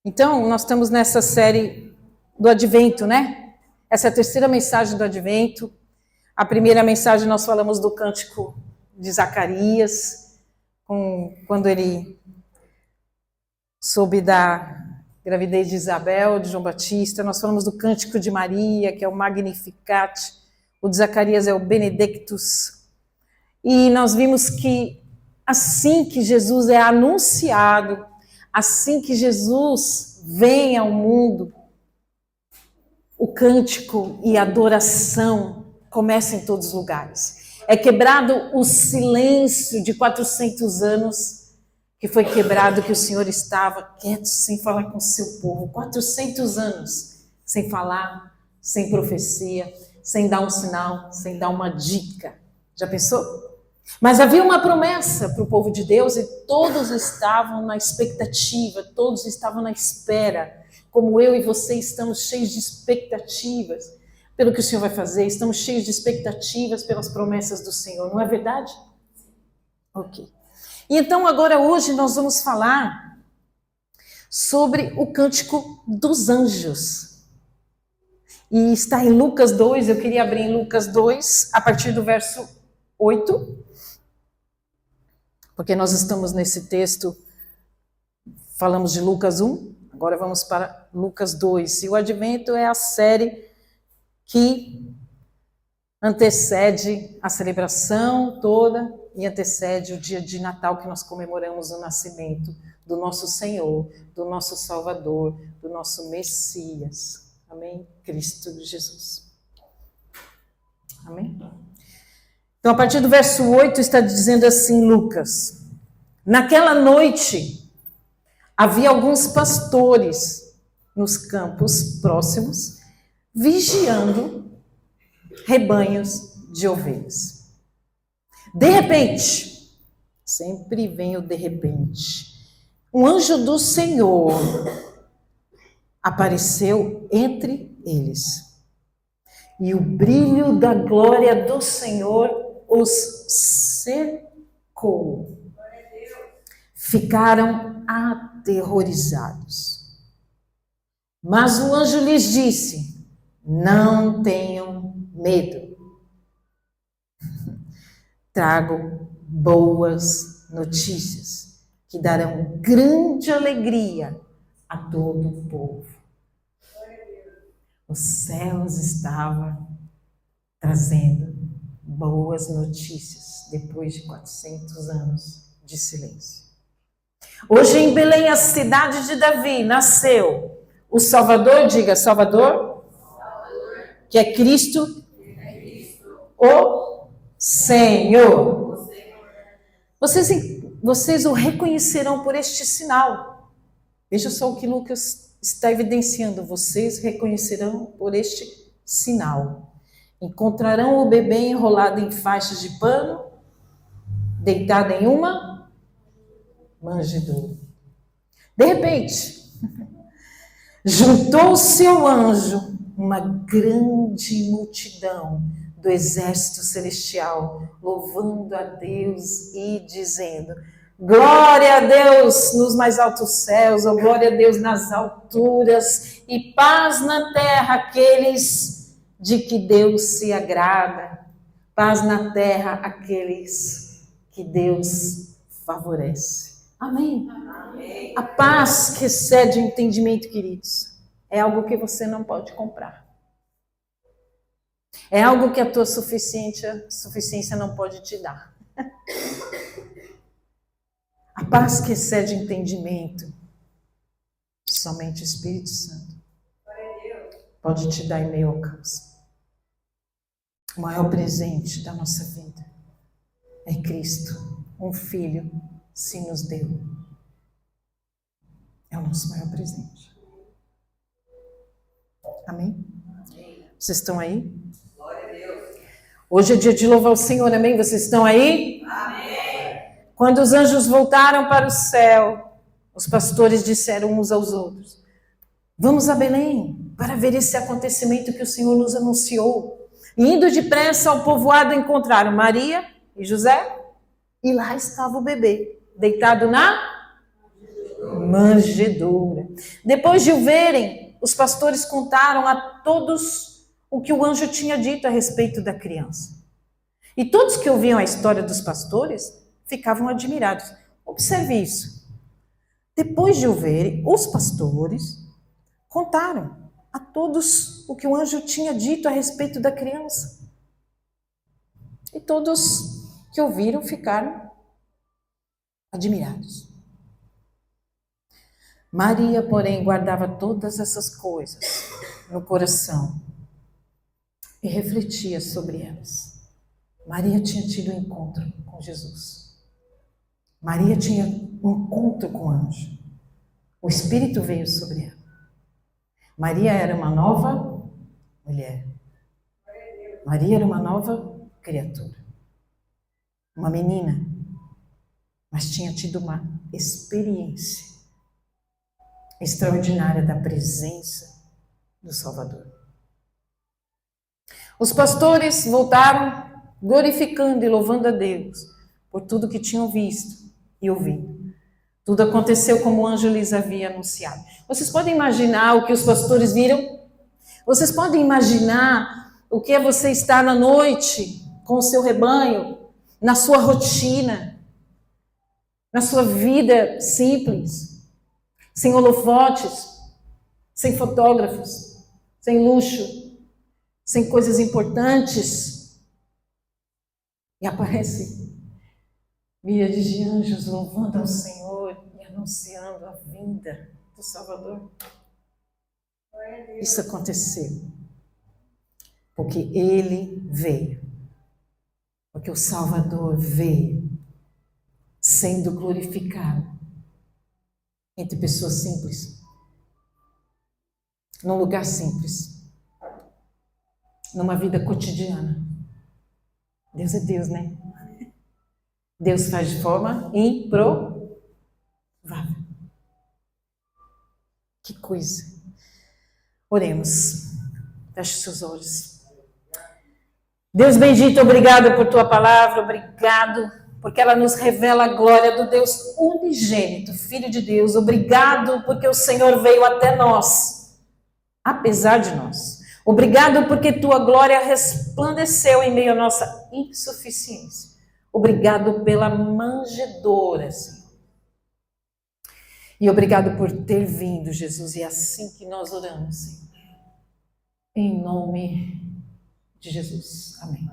Então, nós estamos nessa série do Advento, né? Essa é a terceira mensagem do Advento. A primeira mensagem nós falamos do cântico de Zacarias, quando ele soube da gravidez de Isabel, de João Batista. Nós falamos do cântico de Maria, que é o Magnificat. O de Zacarias é o Benedictus. E nós vimos que assim que Jesus é anunciado, assim que Jesus vem ao mundo, o cântico e a adoração começam em todos os lugares. É quebrado o silêncio de 400 anos, que foi quebrado, que o Senhor estava quieto, sem falar com o seu povo. 400 anos sem falar, sem profecia, sem dar um sinal, sem dar uma dica. Já pensou? Mas havia uma promessa para o povo de Deus e todos estavam na expectativa, todos estavam na espera. Como eu e você estamos cheios de expectativas pelo que o Senhor vai fazer, estamos cheios de expectativas pelas promessas do Senhor, não é verdade? Ok. E então agora hoje nós vamos falar sobre o cântico dos anjos. E está em Lucas 2, eu queria abrir em Lucas 2, a partir do verso 8, porque nós estamos nesse texto, falamos de Lucas 1, agora vamos para Lucas 2. E o Advento é a série que antecede a celebração toda e antecede o dia de Natal que nós comemoramos o nascimento do nosso Senhor, do nosso Salvador, do nosso Messias. Amém? Cristo Jesus. Amém? Então, a partir do verso 8 está dizendo assim, Lucas: naquela noite havia alguns pastores nos campos próximos, vigiando rebanhos de ovelhas. De repente, sempre vem o de repente, um anjo do Senhor apareceu entre eles. E o brilho da glória do Senhor os cercou. Ficaram aterrorizados. Mas o anjo lhes disse: não tenham medo. Trago boas notícias que darão grande alegria a todo o povo. Os céus estavam trazendo boas notícias depois de 400 anos de silêncio. Hoje em Belém, a cidade de Davi, nasceu o Salvador, diga Salvador, que é Cristo, o Senhor. Vocês o reconhecerão por este sinal. Veja só o que Lucas está evidenciando. Vocês reconhecerão por este sinal. Encontrarão o bebê enrolado em faixas de pano, deitado em uma manjedoura. De repente, juntou-se ao anjo uma grande multidão do exército celestial, louvando a Deus e dizendo: glória a Deus nos mais altos céus, ou glória a Deus nas alturas, e paz na terra àqueles de que Deus se agrada. Paz na terra àqueles que Deus favorece. Amém? Amém. A paz que excede o entendimento, queridos, é algo que você não pode comprar. É algo que a tua suficiência não pode te dar. A paz que excede o entendimento, somente o Espírito Santo pode te dar em meio ao caos. O maior presente da nossa vida é Cristo, um Filho se nos deu. É o nosso maior presente. Amém? Vocês estão aí? Glória a Deus. Hoje é dia de louvar o Senhor, amém? Vocês estão aí? Amém. Quando os anjos voltaram para o céu, os pastores disseram uns aos outros: vamos a Belém para ver esse acontecimento que o Senhor nos anunciou. E indo depressa ao povoado, encontraram Maria e José, e lá estava o bebê, deitado na manjedoura. Depois de o verem, os pastores contaram a todos o que o anjo tinha dito a respeito da criança. E todos que ouviam a história dos pastores ficavam admirados. Observe isso. Depois de o verem, os pastores contaram a todos o que o anjo tinha dito a respeito da criança. E todos que ouviram ficaram admirados. Maria, porém, guardava todas essas coisas no coração e refletia sobre elas. Maria tinha tido um encontro com Jesus. Maria tinha um encontro com o anjo. O Espírito veio sobre ela. Maria era uma nova mulher. Maria era uma nova criatura. Uma menina. Mas tinha tido uma experiência extraordinária da presença do Salvador. Os pastores voltaram glorificando e louvando a Deus por tudo que tinham visto e ouvido. Tudo aconteceu como o anjo lhes havia anunciado. Vocês podem imaginar o que os pastores viram? Vocês podem imaginar o que é você estar na noite com o seu rebanho, na sua rotina, na sua vida simples, sem holofotes, sem fotógrafos, sem luxo, sem coisas importantes. E aparece milhares de anjos louvando ao Senhor e anunciando a vinda do Salvador. Isso aconteceu porque Ele veio, porque o Salvador veio sendo glorificado entre pessoas simples, num lugar simples, numa vida cotidiana. Deus é Deus, né? Deus faz de forma improvável. Que coisa. Oremos. Feche seus olhos. Deus bendito, obrigado por tua palavra, obrigado porque ela nos revela a glória do Deus unigênito, Filho de Deus. Obrigado porque o Senhor veio até nós, apesar de nós. Obrigado porque tua glória resplandeceu em meio à nossa insuficiência. Obrigado pela manjedoura, Senhor. E obrigado por ter vindo, Jesus. E é assim que nós oramos, Senhor. Em nome de Jesus. Amém.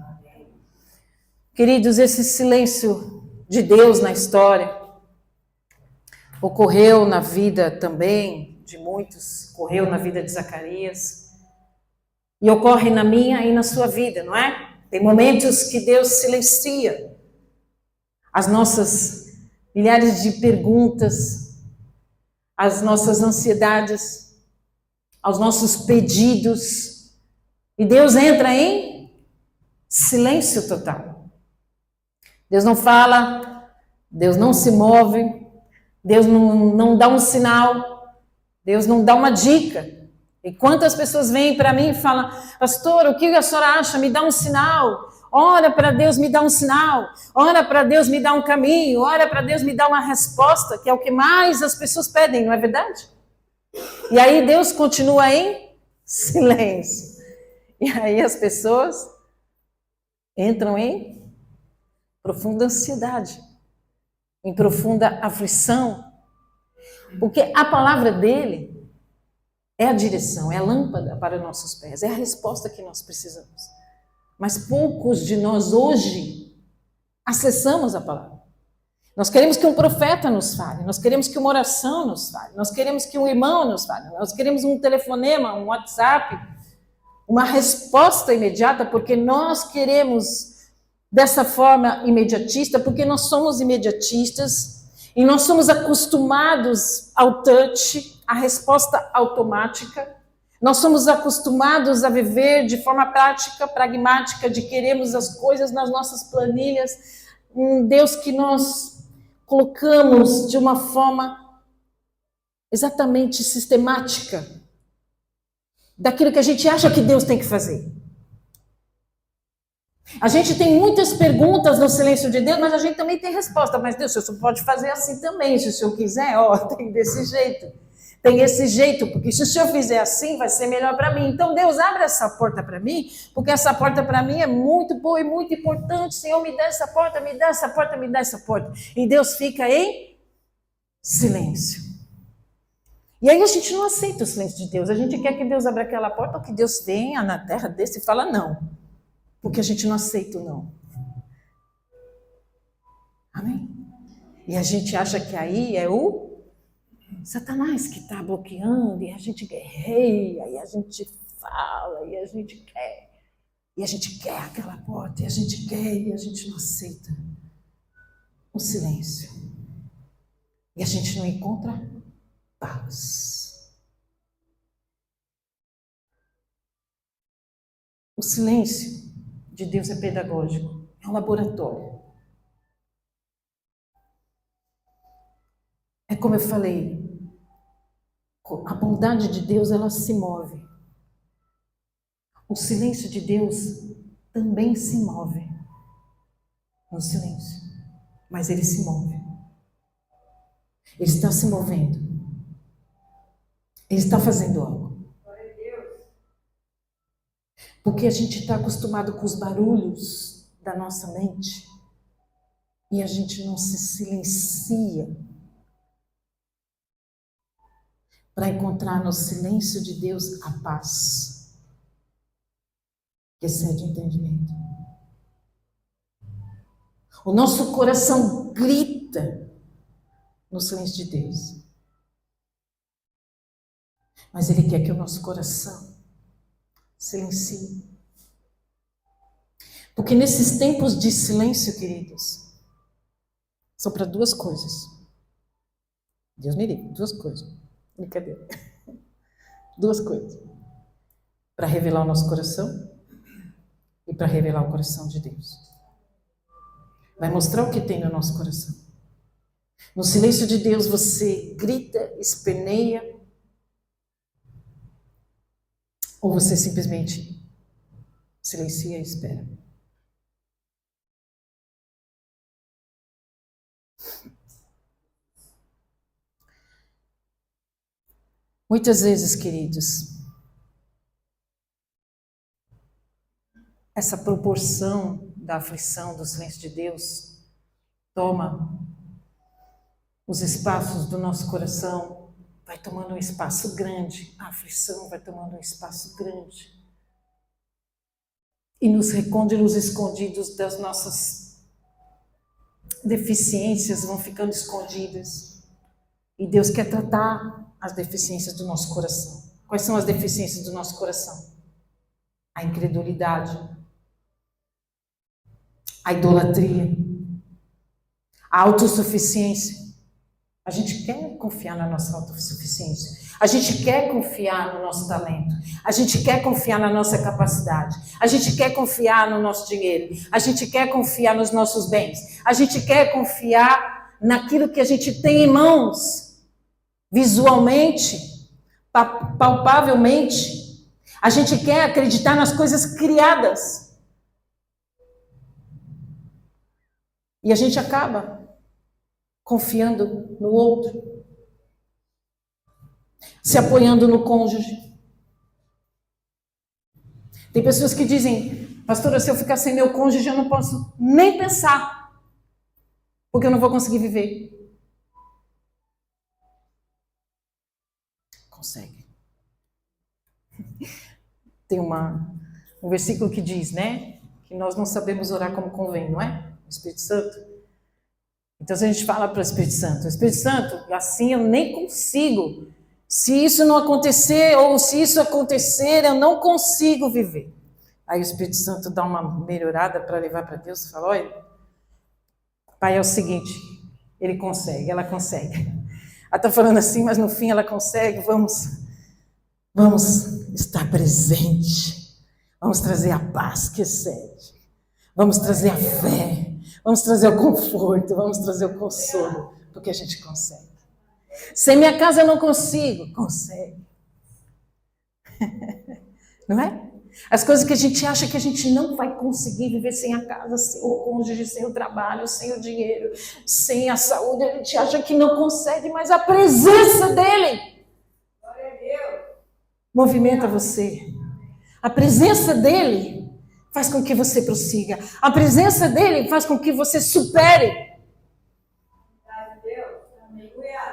Queridos, esse silêncio de Deus na história ocorreu na vida também de muitos, ocorreu na vida de Zacarias. E ocorre na minha e na sua vida, não é? Tem momentos que Deus silencia as nossas milhares de perguntas, as nossas ansiedades, aos nossos pedidos. E Deus entra em silêncio total. Deus não fala, Deus não se move, Deus não dá um sinal, Deus não dá uma dica. E quantas pessoas vêm para mim e falam, pastor, o que a senhora acha? Me dá um sinal. Ora para Deus me dá um sinal. Ora para Deus me dá um caminho. Ora para Deus me dá uma resposta, que é o que mais as pessoas pedem, não é verdade? E aí Deus continua em silêncio. E aí as pessoas entram em profunda ansiedade, em profunda aflição. Porque a palavra dele é a direção, é a lâmpada para nossos pés, é a resposta que nós precisamos. Mas poucos de nós hoje acessamos a palavra. Nós queremos que um profeta nos fale, nós queremos que uma oração nos fale, nós queremos que um irmão nos fale, nós queremos um telefonema, um WhatsApp, uma resposta imediata, porque nós queremos dessa forma imediatista, porque nós somos imediatistas e nós somos acostumados ao touch, à resposta automática. Nós somos acostumados a viver de forma prática, pragmática, de queremos as coisas nas nossas planilhas. Um Deus que nós colocamos de uma forma exatamente sistemática, daquilo que a gente acha que Deus tem que fazer. A gente tem muitas perguntas no silêncio de Deus, mas a gente também tem resposta. Mas Deus, o senhor pode fazer assim também, se o senhor quiser, ó, tem desse jeito. Tem esse jeito, porque se o senhor fizer assim, vai ser melhor para mim. Então, Deus, abre essa porta para mim, porque essa porta para mim é muito boa e muito importante. Senhor, me dá essa porta, me dá essa porta, me dá essa porta. E Deus fica em silêncio. E aí a gente não aceita o silêncio de Deus. A gente quer que Deus abra aquela porta, ou que Deus venha na terra desse e fala não. Porque a gente não aceita o não. Amém? E a gente acha que aí é o Satanás que está bloqueando, e a gente guerreia, e a gente fala, e a gente quer aquela porta, e a gente quer, e a gente não aceita o silêncio. E a gente não encontra paz. O silêncio de Deus é pedagógico, é um laboratório. É como eu falei, a bondade de Deus, ela se move. O silêncio de Deus também se move no silêncio, mas ele se move. Ele está se movendo. Ele está fazendo algo. Porque a gente está acostumado com os barulhos da nossa mente e a gente não se silencia para encontrar no silêncio de Deus a paz que excede o entendimento. O nosso coração grita no silêncio de Deus. Mas Ele quer que o nosso coração silencie. Porque nesses tempos de silêncio, queridos, são para duas coisas. Deus me livre, duas coisas. Brincadeira. Duas coisas. Para revelar o nosso coração e para revelar o coração de Deus. Vai mostrar o que tem no nosso coração. No silêncio de Deus você grita, esperneia, ou você simplesmente silencia e espera. Muitas vezes, queridos, essa proporção da aflição, do silêncio de Deus, toma os espaços do nosso coração, vai tomando um espaço grande, a aflição vai tomando um espaço grande. E nos reconde nos escondidos das nossas deficiências vão ficando escondidas. E Deus quer tratar as deficiências do nosso coração. Quais são as deficiências do nosso coração? A incredulidade, a idolatria, a autossuficiência. A gente quer confiar na nossa autossuficiência. A gente quer confiar no nosso talento. A gente quer confiar na nossa capacidade. A gente quer confiar no nosso dinheiro. A gente quer confiar nos nossos bens. A gente quer confiar naquilo que a gente tem em mãos, visualmente, palpavelmente. A gente quer acreditar nas coisas criadas. E a gente acaba confiando no outro, se apoiando no cônjuge. Tem pessoas que dizem, pastora, se eu ficar sem meu cônjuge, eu não posso nem pensar, porque eu não vou conseguir viver. Consegue. Tem um versículo que diz, né, que nós não sabemos orar como convém, não é? O Espírito Santo. Então, se a gente fala para o Espírito Santo, assim eu nem consigo. Se isso não acontecer, ou se isso acontecer, eu não consigo viver. Aí o Espírito Santo dá uma melhorada para levar para Deus e fala, olha, Pai, é o seguinte, ele consegue, ela consegue. Ela está falando assim, mas no fim ela consegue, vamos estar presente. Vamos trazer a paz que excede. Vamos trazer a fé. Vamos trazer o conforto, vamos trazer o consolo, porque a gente consegue. Sem minha casa eu não consigo. Consegue. Não é? As coisas que a gente acha que a gente não vai conseguir viver sem a casa, sem o cônjuge, sem o trabalho, sem o dinheiro, sem a saúde. A gente acha que não consegue, mas a presença dele movimenta você. A presença dele faz com que você prossiga. A presença dele faz com que você supere.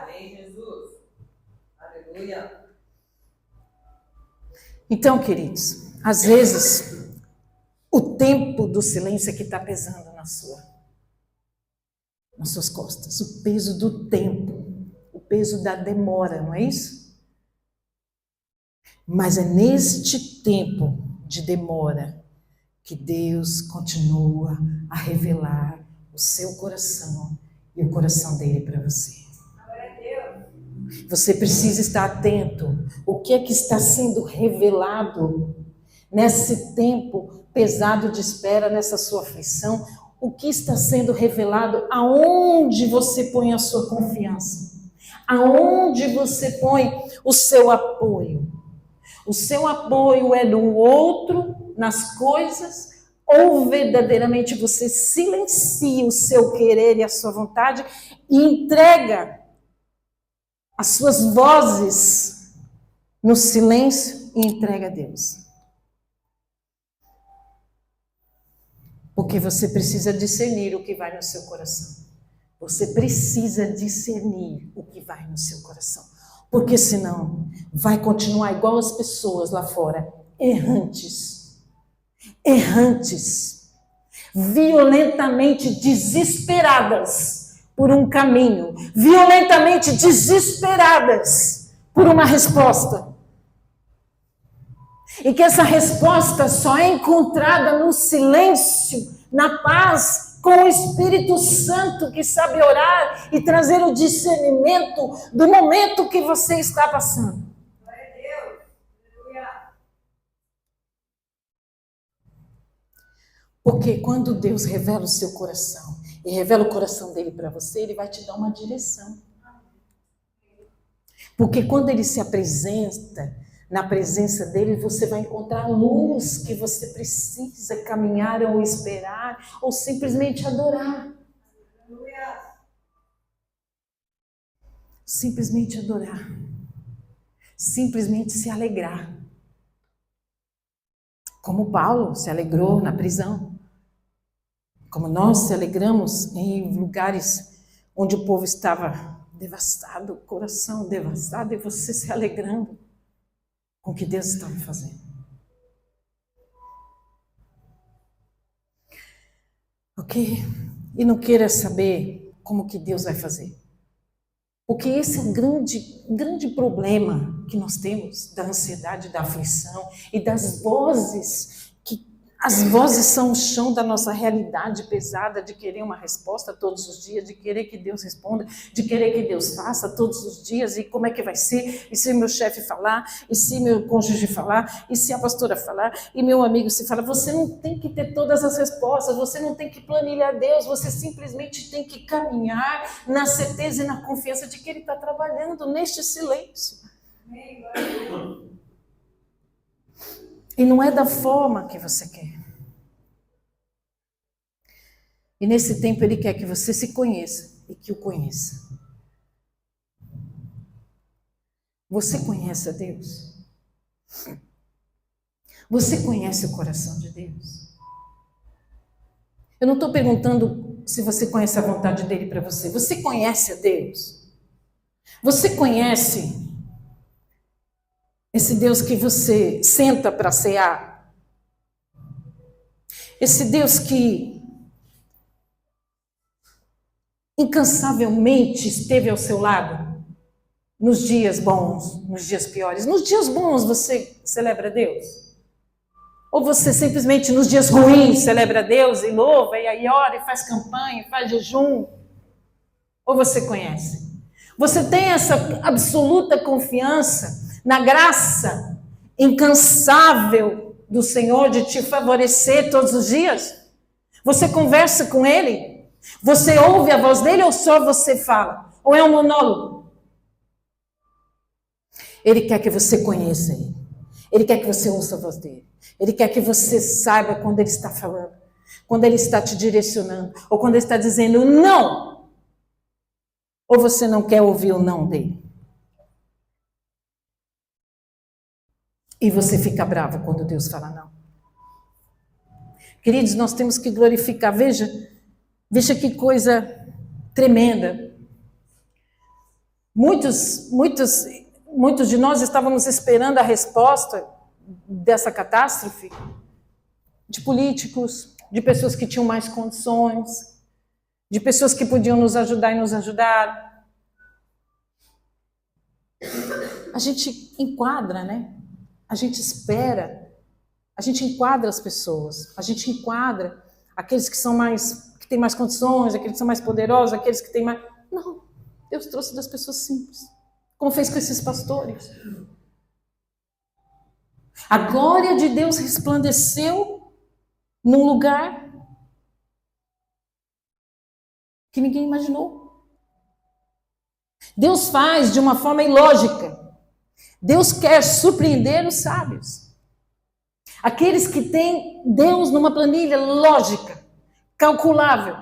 Amém, Jesus. Aleluia. Então, queridos, às vezes, o tempo do silêncio é que está pesando nas suas costas. O peso do tempo, o peso da demora, não é isso? Mas é neste tempo de demora que Deus continua a revelar o seu coração e o coração dele para você. Você precisa estar atento. O que é que está sendo revelado nesse tempo pesado de espera, nessa sua aflição? O que está sendo revelado? Aonde você põe a sua confiança? Aonde você põe o seu apoio? O seu apoio é no outro, nas coisas, ou verdadeiramente você silencia o seu querer e a sua vontade e entrega as suas vozes no silêncio e entrega a Deus. Porque você precisa discernir o que vai no seu coração. Você precisa discernir o que vai no seu coração. Porque senão vai continuar igual as pessoas lá fora, errantes, violentamente desesperadas por um caminho, violentamente desesperadas por uma resposta. E que essa resposta só é encontrada no silêncio, na paz, com o Espírito Santo que sabe orar e trazer o discernimento do momento que você está passando. Glória a Deus. Aleluia. Porque quando Deus revela o seu coração e revela o coração dele para você, ele vai te dar uma direção. Porque quando ele se apresenta na presença dele, você vai encontrar a luz que você precisa caminhar ou esperar ou simplesmente adorar. Simplesmente adorar. Simplesmente se alegrar. Como Paulo se alegrou na prisão. Como nós se alegramos em lugares onde o povo estava devastado, o coração devastado, e você se alegrando com o que Deus estava fazendo. Ok? E não queira saber como que Deus vai fazer. Porque esse é o grande problema que nós temos da ansiedade, da aflição e das vozes. As vozes são o chão da nossa realidade pesada de querer uma resposta todos os dias, de querer que Deus responda, de querer que Deus faça todos os dias, e como é que vai ser, e se meu chefe falar, e se meu cônjuge falar, e se a pastora falar, e meu amigo se falar. Você não tem que ter todas as respostas, você não tem que planilhar Deus, você simplesmente tem que caminhar na certeza e na confiança de que Ele está trabalhando neste silêncio. E não é da forma que você quer. E nesse tempo Ele quer que você se conheça e que o conheça. Você conhece a Deus? Você conhece o coração de Deus? Eu não estou perguntando se você conhece a vontade dEle para você. Você conhece a Deus? Você conhece esse Deus que você senta para cear? Esse Deus que incansavelmente esteve ao seu lado nos dias bons, nos dias piores. Nos dias bons você celebra Deus? Ou você simplesmente nos dias ruins celebra Deus e louva, e aí ora, e faz campanha, e faz jejum? Ou você conhece? Você tem essa absoluta confiança na graça incansável do Senhor de te favorecer todos os dias? Você conversa com Ele? Você ouve a voz dele ou só você fala? Ou é um monólogo? Ele quer que você conheça Ele. Ele quer que você ouça a voz dele. Ele quer que você saiba quando ele está falando, quando ele está te direcionando, ou quando ele está dizendo não. Ou você não quer ouvir o não dele. E você fica bravo quando Deus fala não. Queridos, nós temos que glorificar. Veja que coisa tremenda. Muitos de nós estávamos esperando a resposta dessa catástrofe de políticos, de pessoas que tinham mais condições, de pessoas que podiam nos ajudar e nos ajudar. A gente enquadra, né? A gente espera, a gente enquadra as pessoas, a gente enquadra aqueles que têm mais condições, aqueles que são mais poderosos, aqueles que têm mais... Não, Deus trouxe das pessoas simples, como fez com esses pastores. A glória de Deus resplandeceu num lugar que ninguém imaginou. Deus faz de uma forma ilógica. Deus quer surpreender os sábios. Aqueles que têm Deus numa planilha lógica, calculável.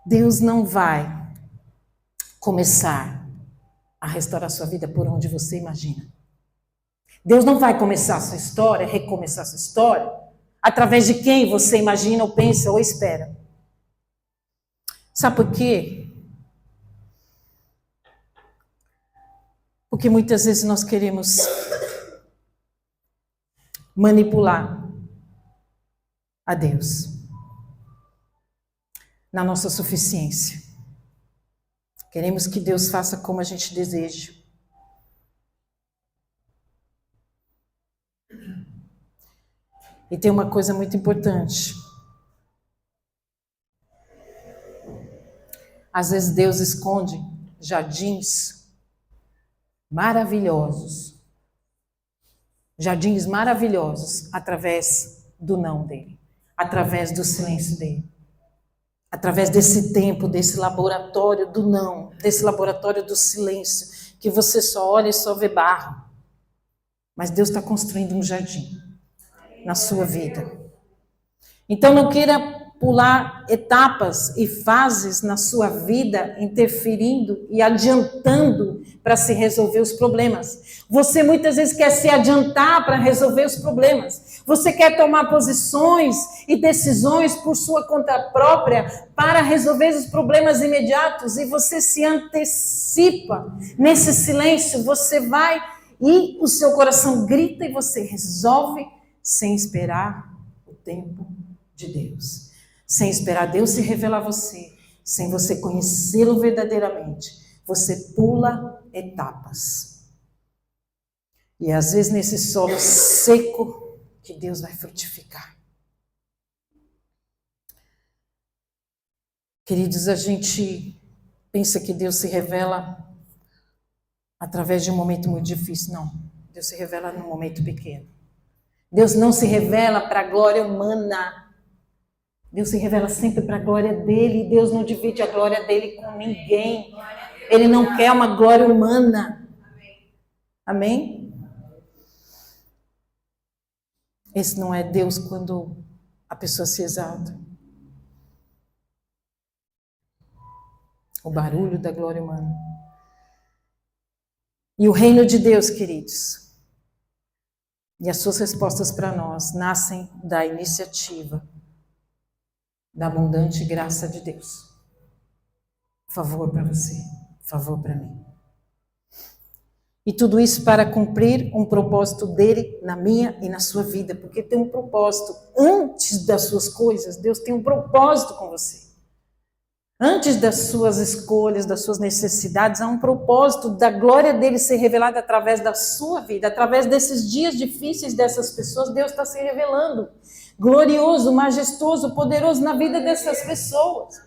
Deus não vai começar a restaurar sua vida por onde você imagina. Deus não vai começar a sua história, recomeçar a sua história, através de quem você imagina, ou pensa, ou espera. Sabe por quê? Porque muitas vezes nós queremos manipular a Deus na nossa suficiência. Queremos que Deus faça como a gente deseja. E tem uma coisa muito importante. Às vezes Deus esconde jardins maravilhosos através do não dele, através do silêncio dele, através desse tempo, desse laboratório do não, desse laboratório do silêncio, que você só olha e só vê barro. Mas Deus está construindo um jardim na sua vida. Então não queira pular etapas e fases na sua vida, interferindo e adiantando para se resolver os problemas. Você muitas vezes quer se adiantar para resolver os problemas. Você quer tomar posições e decisões por sua conta própria para resolver os problemas imediatos, e você se antecipa. Nesse silêncio você vai e o seu coração grita e você resolve sem esperar o tempo de Deus. Sem esperar Deus se revelar a você, sem você conhecê-lo verdadeiramente, você pula etapas. E às vezes nesse solo seco que Deus vai frutificar. Queridos, a gente pensa que Deus se revela através de um momento muito difícil. Não, Deus se revela num momento pequeno. Deus não se revela para a glória humana. Deus se revela sempre para a glória dele, e Deus não divide a glória dele com ninguém. Ele não quer uma glória humana. Amém? Esse não é Deus quando a pessoa se exalta. O barulho da glória humana. E o reino de Deus, queridos, e as suas respostas para nós nascem da iniciativa da abundante graça de Deus. Favor para você, favor para mim. E tudo isso para cumprir um propósito dele na minha e na sua vida, porque tem um propósito. Antes das suas coisas, Deus tem um propósito com você. Antes das suas escolhas, das suas necessidades, há um propósito da glória dele ser revelada através da sua vida, através desses dias difíceis dessas pessoas. Deus está se revelando glorioso, majestoso, poderoso na vida dessas pessoas.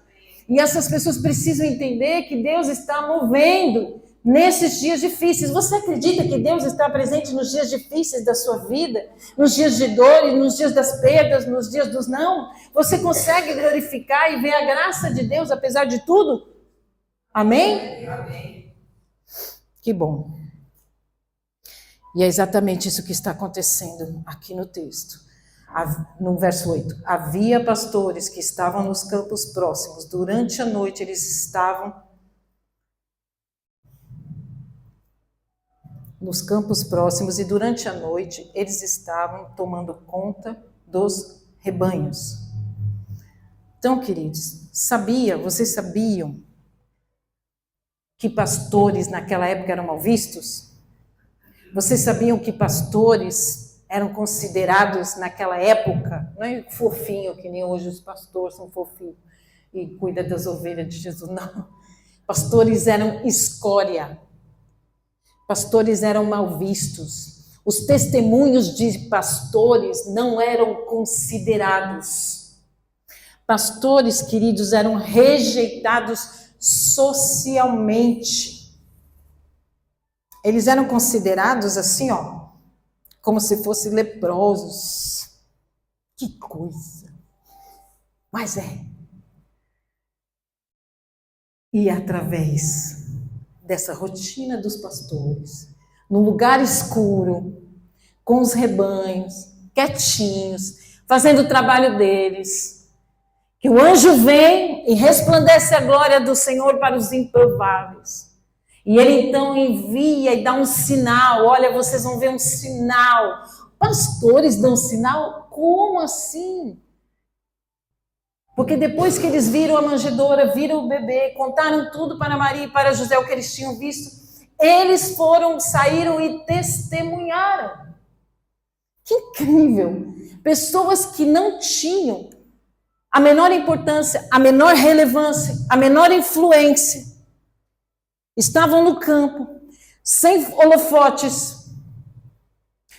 E essas pessoas precisam entender que Deus está movendo nesses dias difíceis. Você acredita que Deus está presente nos dias difíceis da sua vida? Nos dias de dor, nos dias das perdas, nos dias dos não? Você consegue glorificar e ver a graça de Deus apesar de tudo? Amém? Amém. Que bom. E é exatamente isso que está acontecendo aqui no texto. No verso 8. Havia pastores que estavam nos campos próximos. Durante a noite eles estavam nos campos próximos e durante a noite eles estavam tomando conta dos rebanhos. Então, queridos, vocês sabiam que pastores naquela época eram mal vistos? Vocês sabiam que pastores eram considerados naquela época, não é fofinho, que nem hoje os pastores são fofinhos e cuidam das ovelhas de Jesus, não. Pastores eram escória. Pastores eram mal vistos. Os testemunhos de pastores não eram considerados. Pastores, queridos, eram rejeitados socialmente. Eles eram considerados assim, ó, como se fossem leprosos. Que coisa! Mas é. E através dessa rotina dos pastores, num lugar escuro, com os rebanhos, quietinhos, fazendo o trabalho deles, que o anjo vem e resplandece a glória do Senhor para os improváveis. E ele então envia e dá um sinal. Olha, vocês vão ver um sinal. Pastores dão sinal? Como assim? Porque depois que eles viram a manjedoura, viram o bebê, contaram tudo para Maria e para José o que eles tinham visto, eles saíram e testemunharam. Que incrível! Pessoas que não tinham a menor importância, a menor relevância, a menor influência, estavam no campo, sem holofotes,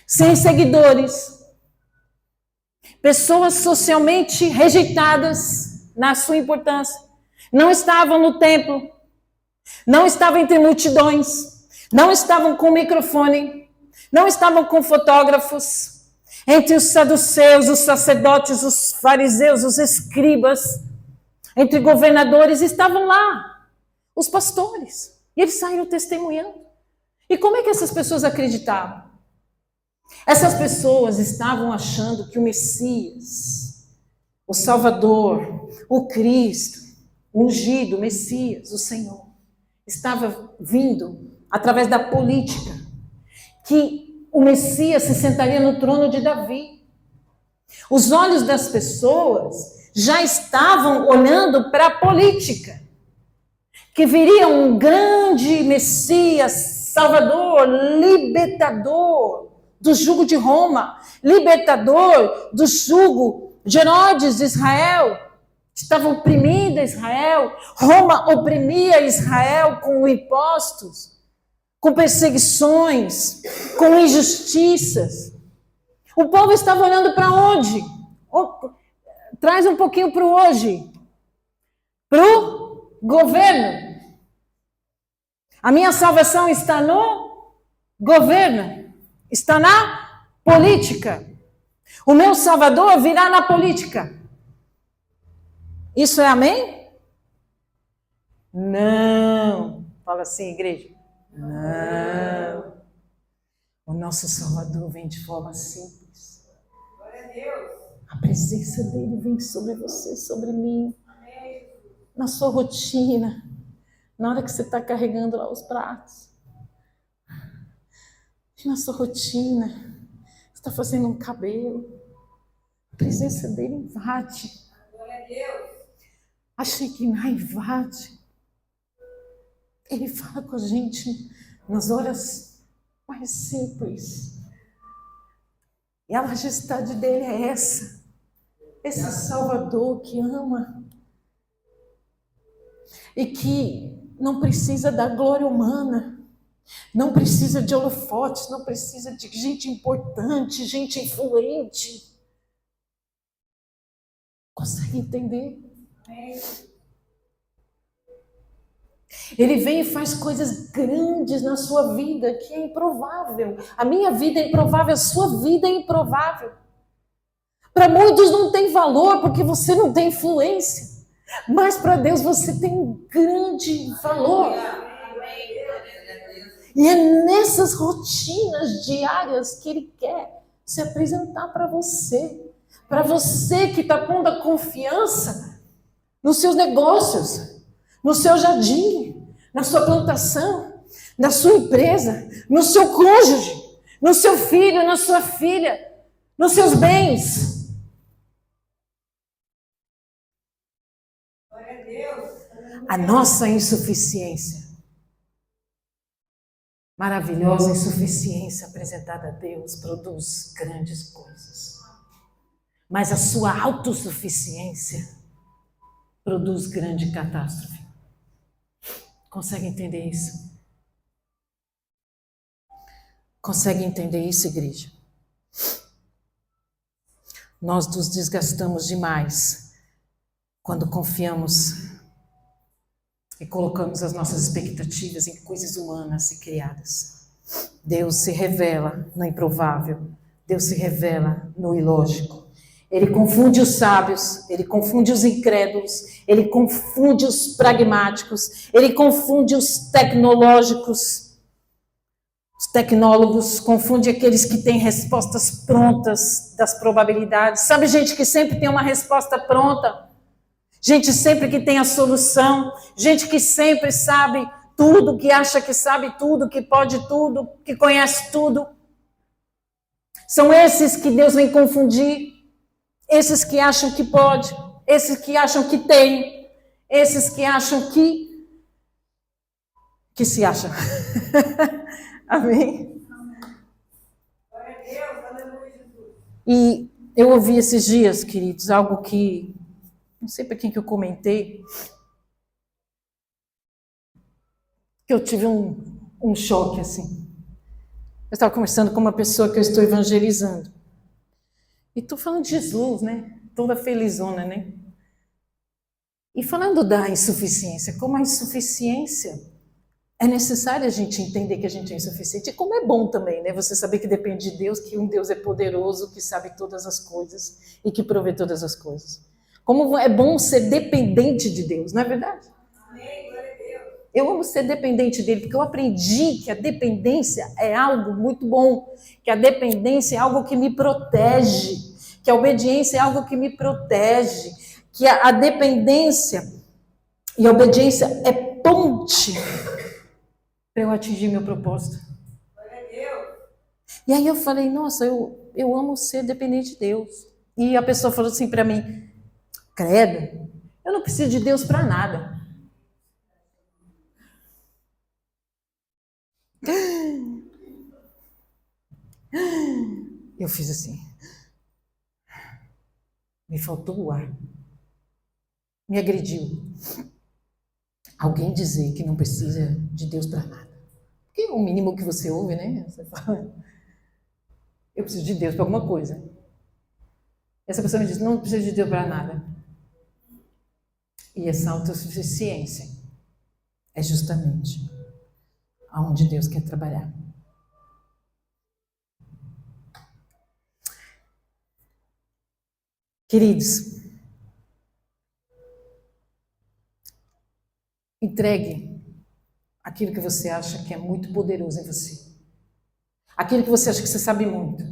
sem seguidores, pessoas socialmente rejeitadas na sua importância, não estavam no templo, não estavam entre multidões, não estavam com microfone, não estavam com fotógrafos, entre os saduceus, os sacerdotes, os fariseus, os escribas, entre governadores, estavam lá os pastores. E eles saíram testemunhando. E como é que essas pessoas acreditavam? Essas pessoas estavam achando que o Messias, o Salvador, o Cristo, o ungido, o Messias, o Senhor, estava vindo através da política, que o Messias se sentaria no trono de Davi. Os olhos das pessoas já estavam olhando para a política, que viria um grande Messias, Salvador, libertador do jugo de Roma, libertador do jugo de Herodes de Israel, estava oprimindo Israel, Roma oprimia Israel com impostos, com perseguições, com injustiças. O povo estava olhando para onde? Traz um pouquinho para o hoje. Para o governo. A minha salvação está no governo. Está na política. O meu Salvador virá na política. Isso é amém? Não. Fala assim, igreja. Não. O nosso Salvador vem de forma simples. Glória a Deus. A presença dele vem sobre você, sobre mim. Na sua rotina. Na hora que você está carregando lá os pratos. Na sua rotina. Você está fazendo um cabelo. A presença dele invade. Glória a Deus. A Shekinah invade. Ele fala com a gente nas horas mais simples. E a majestade dele é essa. Esse Salvador que ama. E que não precisa da glória humana. Não precisa de holofotes. Não precisa de gente importante, gente influente. Consegue entender? Ele vem e faz coisas grandes na sua vida, que é improvável. A minha vida é improvável, a sua vida é improvável. Para muitos não tem valor, porque você não tem influência. Mas para Deus você tem um grande valor. E é nessas rotinas diárias que Ele quer se apresentar para você. Para você que está pondo a confiança nos seus negócios, no seu jardim, na sua plantação, na sua empresa, no seu cônjuge, no seu filho, na sua filha, nos seus bens. Glória a Deus. A nossa insuficiência, maravilhosa insuficiência apresentada a Deus, produz grandes coisas. Mas a sua autossuficiência produz grande catástrofe. Consegue entender isso? Consegue entender isso, igreja? Nós nos desgastamos demais quando confiamos e colocamos as nossas expectativas em coisas humanas e criadas. Deus se revela no improvável. Deus se revela no ilógico. Ele confunde os sábios, ele confunde os incrédulos, ele confunde os pragmáticos, ele confunde os tecnológicos, os tecnólogos, confunde aqueles que têm respostas prontas das probabilidades. Sabe, gente que sempre tem uma resposta pronta? Gente sempre que tem a solução, gente que sempre sabe tudo, que acha que sabe tudo, que pode tudo, que conhece tudo. São esses que Deus vem confundir. Esses que acham que pode, esses que acham que tem, esses que acham que se acham. Amém? Glória a Deus. Aleluia, Jesus. E eu ouvi esses dias, queridos, algo que, não sei para quem que eu comentei, que eu tive um choque, assim. Eu estava conversando com uma pessoa que eu estou evangelizando. E estou falando de Jesus, né? Toda felizona, né? E falando da insuficiência, como a insuficiência é necessário a gente entender que a gente é insuficiente. E como é bom também, né? Você saber que depende de Deus, que um Deus é poderoso, que sabe todas as coisas e que provê todas as coisas. Como é bom ser dependente de Deus, não é verdade? Amém. Glória a Deus. Eu amo ser dependente dele, porque eu aprendi que a dependência é algo muito bom, que a dependência é algo que me protege, que a obediência é algo que me protege, que a dependência e a obediência é ponte para eu atingir meu propósito. Glória a Deus. E aí eu falei, nossa, eu amo ser dependente de Deus. E a pessoa falou assim para mim, credo, eu não preciso de Deus para nada. Eu fiz assim. Me faltou o ar. Me agrediu. Alguém dizer que não precisa de Deus para nada. Porque é o mínimo que você ouve, né? Você fala, eu preciso de Deus para alguma coisa. Essa pessoa me diz, não preciso de Deus para nada. E essa autossuficiência é justamente aonde Deus quer trabalhar. Queridos, entregue aquilo que você acha que é muito poderoso em você. Aquilo que você acha que você sabe muito.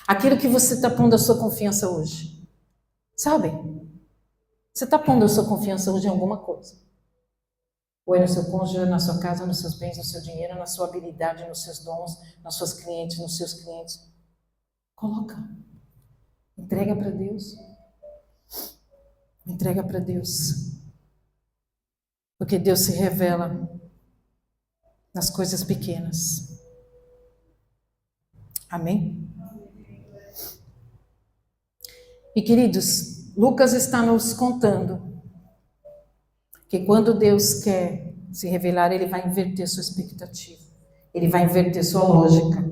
Aquilo que você está pondo a sua confiança hoje. Sabe? Você está pondo a sua confiança hoje em alguma coisa. Ou é no seu cônjuge, na sua casa, nos seus bens, no seu dinheiro, na sua habilidade, nos seus dons, nas suas clientes, nos seus clientes. Coloca. Entrega para Deus. Entrega para Deus. Porque Deus se revela nas coisas pequenas. Amém? E queridos, Lucas está nos contando que quando Deus quer se revelar, Ele vai inverter sua expectativa. Ele vai inverter sua lógica.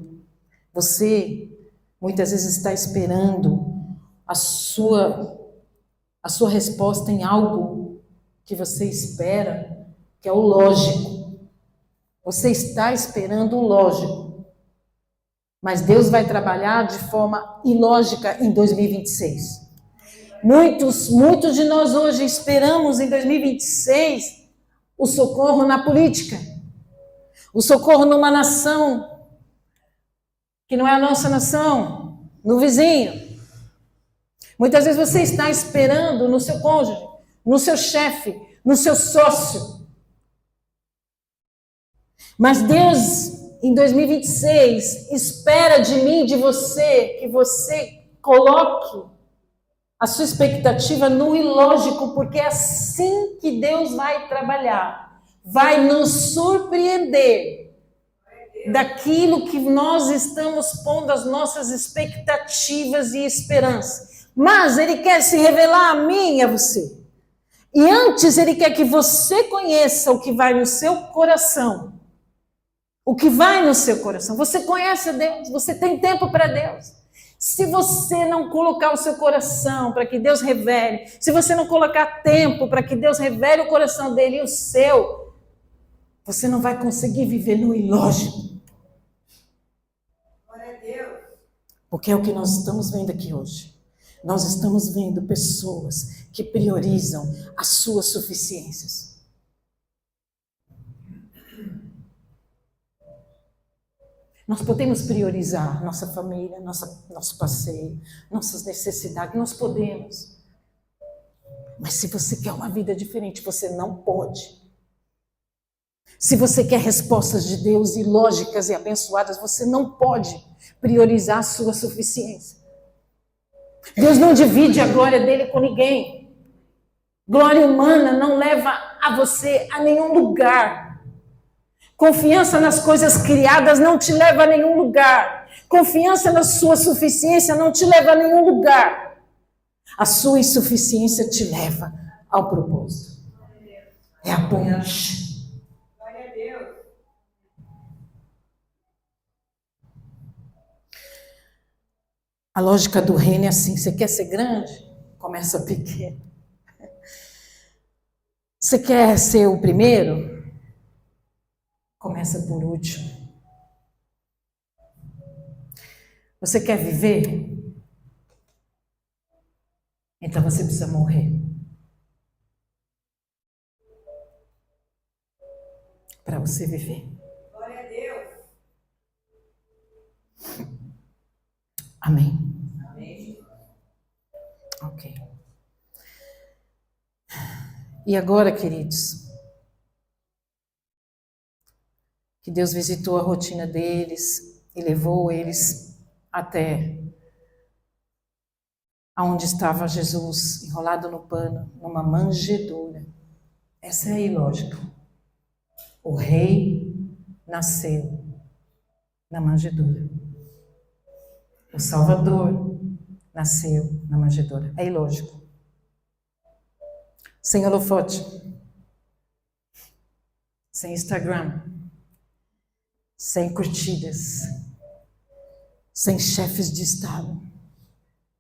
Você muitas vezes está esperando a sua resposta em algo que você espera, que é o lógico. Você está esperando o lógico. Mas Deus vai trabalhar de forma ilógica em 2026. Muitos de nós hoje esperamos em 2026 o socorro na política. O socorro numa nação que não é a nossa nação, no vizinho. Muitas vezes você está esperando no seu cônjuge, no seu chefe, no seu sócio. Mas Deus, em 2026, espera de mim e de você que você coloque a sua expectativa no ilógico, porque é assim que Deus vai trabalhar. Vai nos surpreender daquilo que nós estamos pondo as nossas expectativas e esperanças. Mas Ele quer se revelar a mim e a você. E antes Ele quer que você conheça o que vai no seu coração. O que vai no seu coração. Você conhece Deus, você tem tempo para Deus. Se você não colocar o seu coração para que Deus revele, se você não colocar tempo para que Deus revele o coração dele e o seu, você não vai conseguir viver no ilógico. Glória a Deus. Porque é o que nós estamos vendo aqui hoje. Nós estamos vendo pessoas que priorizam as suas suficiências. Nós podemos priorizar nossa família, nosso passeio, nossas necessidades, nós podemos. Mas se você quer uma vida diferente, você não pode. Se você quer respostas de Deus ilógicas e abençoadas, você não pode priorizar a sua suficiência. Deus não divide a glória dele com ninguém. Glória humana não leva a você a nenhum lugar. Confiança nas coisas criadas não te leva a nenhum lugar. Confiança na sua suficiência não te leva a nenhum lugar. A sua insuficiência te leva ao propósito. É a ponte. Glória a Deus. A lógica do reino é assim: você quer ser grande? Começa pequeno. Você quer ser o primeiro? Começa por último. Você quer viver? Então você precisa morrer. Para você viver. Glória a Deus. Amém. Amém. Ok. E agora, queridos, que Deus visitou a rotina deles e levou eles até aonde estava Jesus, enrolado no pano, numa manjedoura. Essa é a ilógica. O rei nasceu na manjedoura. O Salvador nasceu na manjedoura. É ilógico. Sem holofote. Sem Instagram. Sem curtidas. Sem chefes de Estado.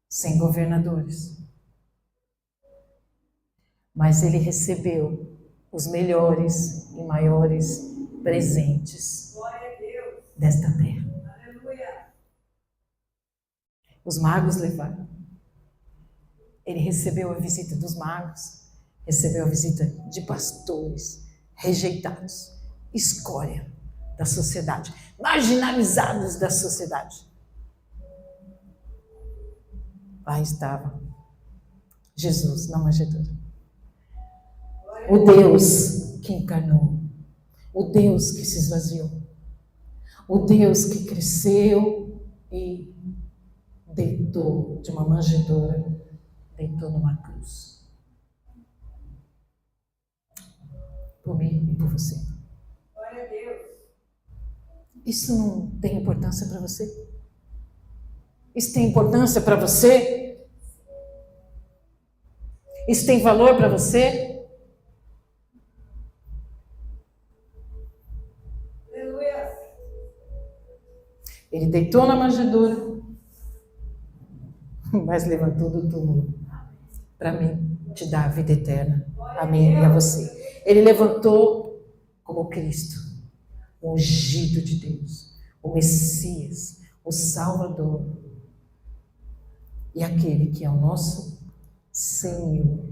Sem governadores. Mas ele recebeu os melhores e maiores presentes Glória a Deus. desta terra. Aleluia. Os magos levaram. Ele recebeu a visita dos magos, recebeu a visita de pastores rejeitados, escória da sociedade, marginalizados da sociedade. Lá estava Jesus na manjedoura. O Deus que encarnou, o Deus que se esvaziou, o Deus que cresceu e deitou de uma manjedoura, deitou numa cruz. Por mim e por você. Glória a Deus. Isso não tem importância para você? Isso tem importância para você? Isso tem valor para você? Aleluia. Ele deitou na manjedoura, mas levantou do túmulo para mim te dar a vida eterna, a mim e a você. Ele levantou como Cristo, o ungido de Deus, o Messias, o Salvador e aquele que é o nosso Senhor.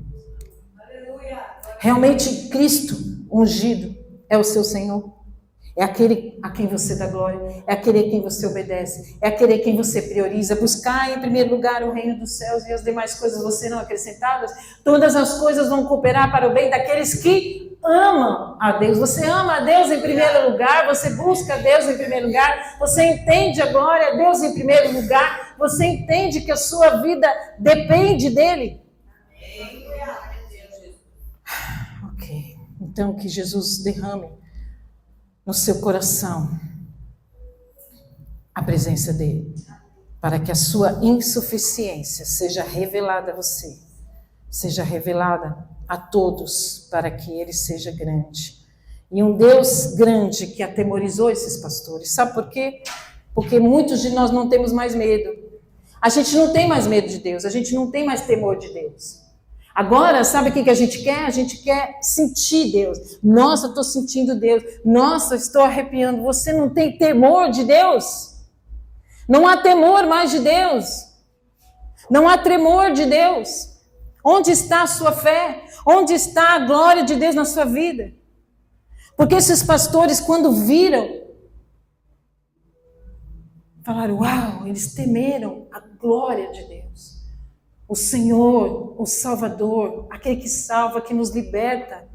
Aleluia. Realmente Cristo ungido é o seu Senhor. É aquele a quem você dá glória, é aquele a quem você obedece, é aquele a quem você prioriza. Buscar em primeiro lugar o reino dos céus e as demais coisas você não acrescentadas. Todas as coisas vão cooperar para o bem daqueles que amam a Deus. Você ama a Deus em primeiro lugar, você busca a Deus em primeiro lugar, você entende a glória a Deus em primeiro lugar, você entende que a sua vida depende dele. Ok, então que Jesus derrame no seu coração a presença dele, para que a sua insuficiência seja revelada a você, seja revelada a todos, para que ele seja grande. E um Deus grande que atemorizou esses pastores. Sabe por quê? Porque muitos de nós não temos mais medo. A gente não tem mais medo de Deus, a gente não tem mais temor de Deus. Agora, sabe o que a gente quer? A gente quer sentir Deus. Nossa, eu estou sentindo Deus. Nossa, estou arrepiando. Você não tem temor de Deus? Não há temor mais de Deus. Não há tremor de Deus. Onde está a sua fé? Onde está a glória de Deus na sua vida? Porque esses pastores, quando viram, falaram, uau, eles temeram a glória de Deus. O Senhor, o Salvador, aquele que salva, que nos liberta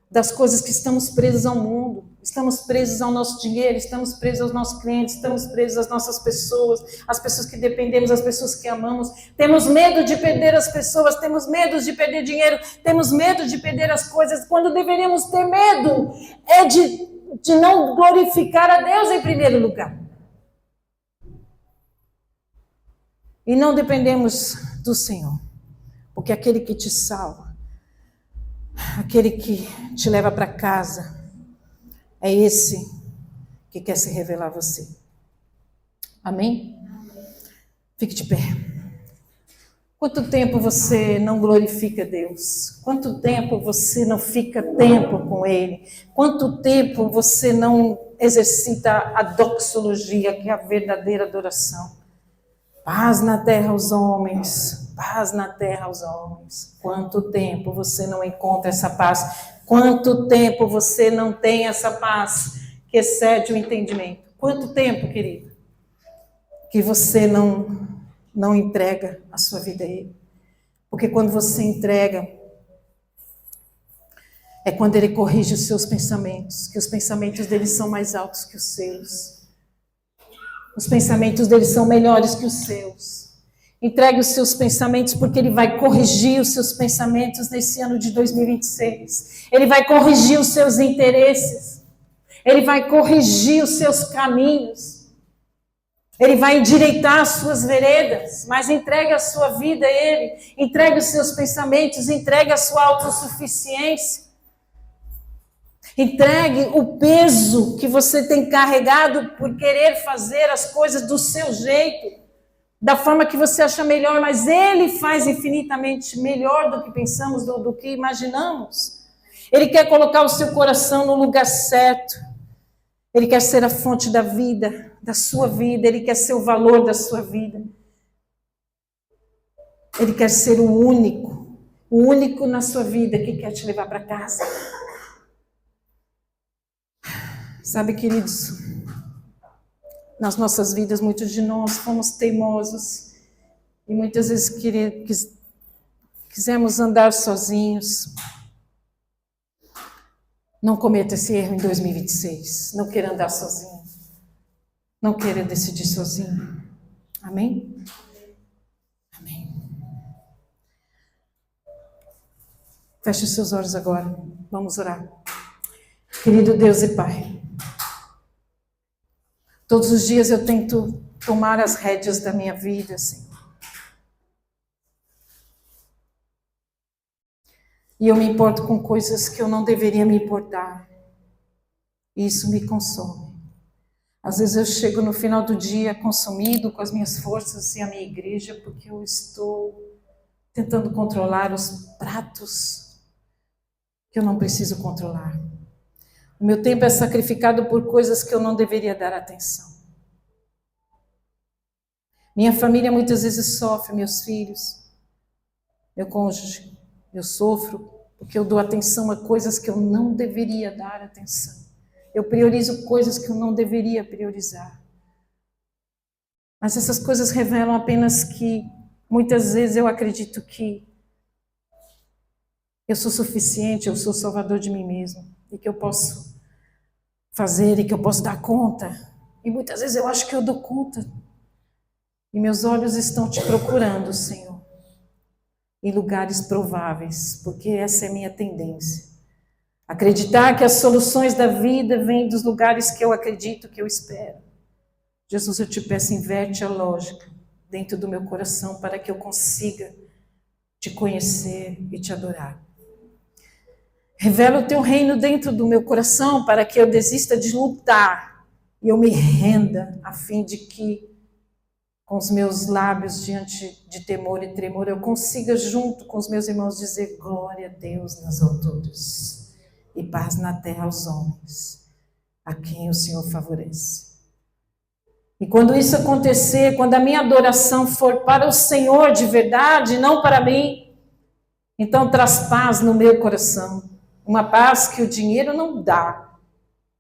das coisas que estamos presos ao mundo. Estamos presos ao nosso dinheiro, estamos presos aos nossos clientes, estamos presos às nossas pessoas, as pessoas que dependemos, as pessoas que amamos. Temos medo de perder as pessoas, temos medo de perder dinheiro, temos medo de perder as coisas, quando deveríamos ter medo é de não glorificar a Deus em primeiro lugar. E não dependemos do Senhor, porque aquele que te salva, aquele que te leva para casa, é esse que quer se revelar a você. Amém? Fique de pé. Quanto tempo você não glorifica Deus? Quanto tempo você não fica tempo com Ele? Quanto tempo você não exercita a doxologia, que é a verdadeira adoração? Paz na terra aos homens, paz na terra aos homens. Quanto tempo você não encontra essa paz? Quanto tempo você não tem essa paz que excede o entendimento? Quanto tempo, querido, que você não entrega a sua vida a Ele? Porque quando você entrega, é quando Ele corrige os seus pensamentos, que os pensamentos dele são mais altos que os seus. Os pensamentos dele são melhores que os seus. Entregue os seus pensamentos, porque Ele vai corrigir os seus pensamentos nesse ano de 2026. Ele vai corrigir os seus interesses. Ele vai corrigir os seus caminhos. Ele vai endireitar as suas veredas. Mas entregue a sua vida a Ele. Entregue os seus pensamentos. Entregue a sua autossuficiência. Entregue o peso que você tem carregado por querer fazer as coisas do seu jeito, da forma que você acha melhor, mas Ele faz infinitamente melhor do que pensamos, do que imaginamos. Ele quer colocar o seu coração no lugar certo. Ele quer ser a fonte da vida, da sua vida. Ele quer ser o valor da sua vida. Ele quer ser o único na sua vida que quer te levar para casa. Sabe, queridos, nas nossas vidas, muitos de nós fomos teimosos e muitas vezes quisemos andar sozinhos. Não cometa esse erro em 2026. Não queira andar sozinho. Não queira decidir sozinho. Amém? Amém. Feche os seus olhos agora. Vamos orar. Querido Deus e Pai, todos os dias eu tento tomar as rédeas da minha vida, Senhor. E eu me importo com coisas que eu não deveria me importar. E isso me consome. Às vezes eu chego no final do dia consumido com as minhas forças e a minha igreja, porque eu estou tentando controlar os pratos que eu não preciso controlar. O meu tempo é sacrificado por coisas que eu não deveria dar atenção. Minha família muitas vezes sofre, meus filhos, meu cônjuge. Eu sofro porque eu dou atenção a coisas que eu não deveria dar atenção. Eu priorizo coisas que eu não deveria priorizar. Mas essas coisas revelam apenas que, muitas vezes eu acredito que eu sou suficiente, eu sou salvador de mim mesmo, e que eu posso fazer, e que eu posso dar conta. E muitas vezes eu acho que eu dou conta. E meus olhos estão te procurando, Senhor, em lugares prováveis, porque essa é a minha tendência. Acreditar que as soluções da vida vêm dos lugares que eu acredito, que eu espero. Jesus, eu te peço, inverte a lógica dentro do meu coração para que eu consiga te conhecer e te adorar. Revela o teu reino dentro do meu coração para que eu desista de lutar e eu me renda a fim de que, com os meus lábios diante de temor e tremor, eu consiga, junto com os meus irmãos, dizer glória a Deus nas alturas e paz na terra aos homens, a quem o Senhor favorece. E quando isso acontecer, quando a minha adoração for para o Senhor de verdade, não para mim, então traz paz no meu coração. Uma paz que o dinheiro não dá,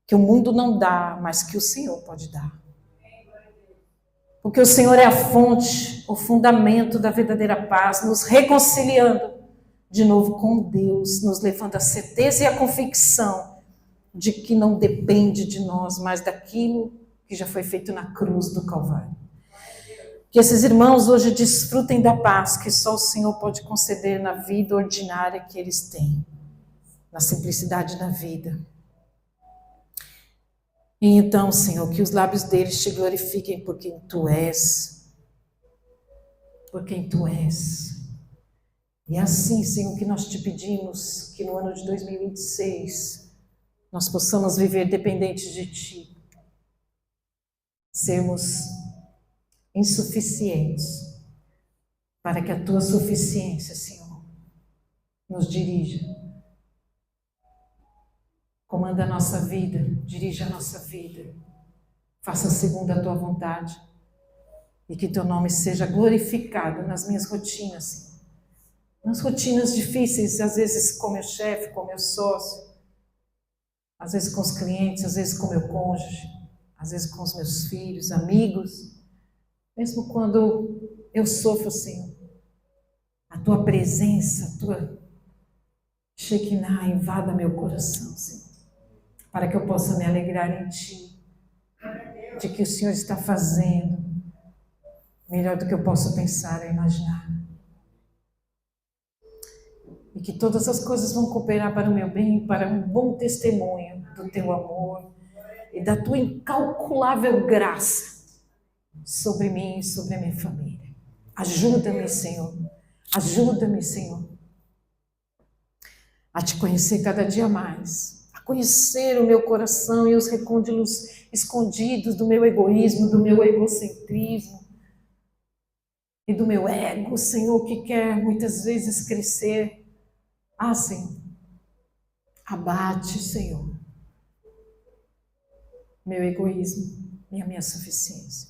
que o mundo não dá, mas que o Senhor pode dar. Porque o Senhor é a fonte, o fundamento da verdadeira paz, nos reconciliando de novo com Deus, nos levando à certeza e à convicção de que não depende de nós, mas daquilo que já foi feito na cruz do Calvário. Que esses irmãos hoje desfrutem da paz que só o Senhor pode conceder na vida ordinária que eles têm, na simplicidade da vida. E então, Senhor, que os lábios deles te glorifiquem por quem Tu és. Por quem Tu és. E assim, Senhor, que nós te pedimos que no ano de 2026 nós possamos viver dependentes de Ti. Sermos insuficientes para que a Tua suficiência, Senhor, nos dirija. Comanda a nossa vida, dirija a nossa vida. Faça segundo a Tua vontade. E que Teu nome seja glorificado nas minhas rotinas, Senhor. Nas rotinas difíceis, às vezes com meu chefe, com meu sócio, às vezes com os clientes, às vezes com meu cônjuge, às vezes com os meus filhos, amigos. Mesmo quando eu sofro, Senhor, a Tua presença, a Tua Shekinah invada meu coração, Senhor, para que eu possa me alegrar em Ti, de que o Senhor está fazendo melhor do que eu posso pensar ou imaginar. E que todas as coisas vão cooperar para o meu bem, para um bom testemunho do Teu amor e da Tua incalculável graça sobre mim e sobre a minha família. Ajuda-me, Senhor. Ajuda-me, Senhor, a Te conhecer cada dia mais, a conhecer o meu coração e os recônditos escondidos do meu egoísmo, do meu egocentrismo e do meu ego, Senhor, que quer muitas vezes crescer. Ah, Senhor, abate, Senhor, meu egoísmo e a minha suficiência.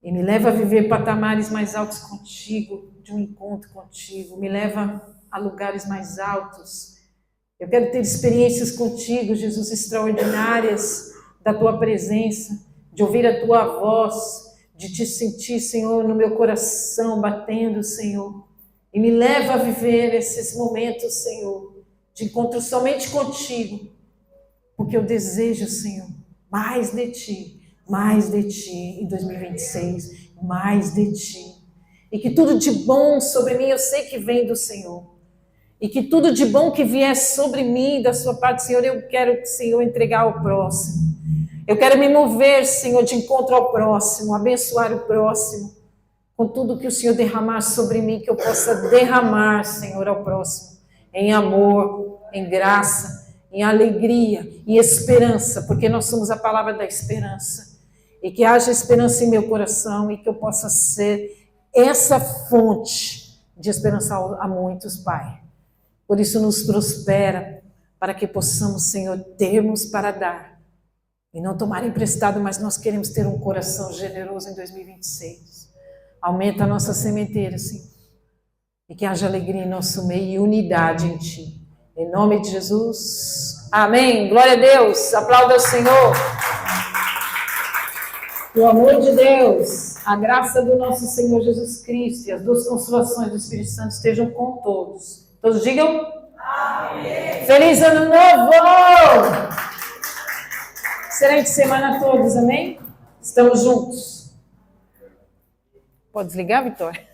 E me leva a viver patamares mais altos contigo, de um encontro contigo. Me leva a lugares mais altos. Eu quero ter experiências contigo, Jesus, extraordinárias da Tua presença, de ouvir a Tua voz, de Te sentir, Senhor, no meu coração batendo, Senhor. E me leva a viver esses momentos, Senhor, de encontro somente contigo, porque eu desejo, Senhor, mais de Ti em 2026, mais de Ti. E que tudo de bom sobre mim, eu sei que vem do Senhor. E que tudo de bom que vier sobre mim, da Sua parte, Senhor, eu quero, Senhor, entregar ao próximo. Eu quero me mover, Senhor, de encontro ao próximo, abençoar o próximo. Com tudo que o Senhor derramar sobre mim, que eu possa derramar, Senhor, ao próximo. Em amor, em graça, em alegria, em esperança, porque nós somos a palavra da esperança. E que haja esperança em meu coração e que eu possa ser essa fonte de esperança a muitos, Pai. Por isso nos prospera, para que possamos, Senhor, termos para dar. E não tomar emprestado, mas nós queremos ter um coração generoso em 2026. Aumenta a nossa sementeira, Senhor. E que haja alegria em nosso meio e unidade em Ti. Em nome de Jesus. Amém. Glória a Deus. Aplauda o Senhor. O amor de Deus, a graça do nosso Senhor Jesus Cristo e as duas consolações do Espírito Santo estejam com todos. Todos digam? Amém. Feliz Ano Novo! Excelente semana a todos, amém? Estamos juntos. Pode desligar, Vitória?